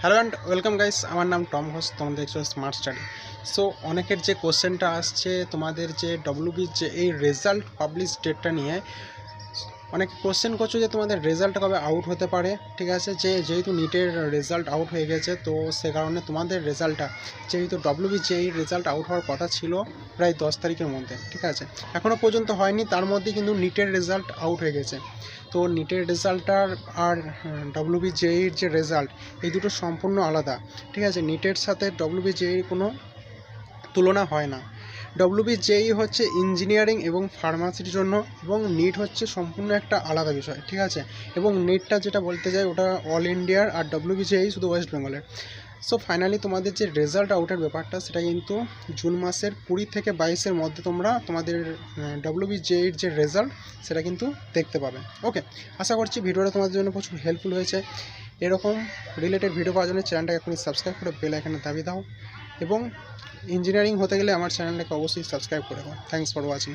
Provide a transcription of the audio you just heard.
Hello and welcome guys, আমার নাম Tom Ghosh, তোমরা দেখছো স্মার্ট স্টাডি। সো অনেকের যে কোশ্চেনটা আসছে তোমাদের যে ডব্লিউবির যে এই রেজাল্ট পাবলিশ ডেটটা নিয়ে, অনেকে কোশ্চেন করছো যে তোমাদের রেজাল্ট কবে আউট হতে পারে। ঠিক আছে, যেহেতু নিটের রেজাল্ট আউট হয়ে গেছে, তো সে কারণে তোমাদের রেজাল্টটা যেহেতু ডব্লিউবি যে এই রেজাল্ট আউট হওয়ার কথা ছিল প্রায় 10 তারিখের মধ্যে, ঠিক আছে, এখনও পর্যন্ত হয়নি। তার মধ্যে কিন্তু নিটের রেজাল্ট আউট হয়ে গেছে। তো নিটের রেজাল্টটার আর ডব্লিউবি জেইর যে রেজাল্ট, এই দুটো সম্পূর্ণ আলাদা। ঠিক আছে, নিটের সাথে ডব্লিউবি জেইর কোনো তুলনা হয় না। ডব্লিউবি জেই হচ্ছে ইঞ্জিনিয়ারিং এবং ফার্মাসির জন্য, এবং নিট হচ্ছে সম্পূর্ণ একটা আলাদা বিষয়। ঠিক আছে, এবং নিটটা যেটা বলতে চাই ওটা অল ইন্ডিয়ার, আর ডব্লিউবি জেই শুধু ওয়েস্ট বেঙ্গলের। সো ফাইনালি তোমাদের যে রেজাল্ট আউটের ব্যাপারটা, সেটা কিন্তু জুন মাসের 20 থেকে 22-এর মধ্যে তোমরা তোমাদের ডব্লিউবি জেইর যে রেজাল্ট সেটা কিন্তু দেখতে পাবে। ওকে, আশা করছি ভিডিওটা তোমাদের জন্য প্রচুর হেল্পফুল হয়েছে। এরকম রিলেটেড ভিডিও পাওয়ার জন্য চ্যানেলটাকে এখনই সাবস্ক্রাইব করে বেল আইকনে দাবিয়ে দাও, এবং ইঞ্জিনিয়ারিং হতে গেলে আমার চ্যানেলটাকে অবশ্যই সাবস্ক্রাইব করে দাও। Thanks for watching.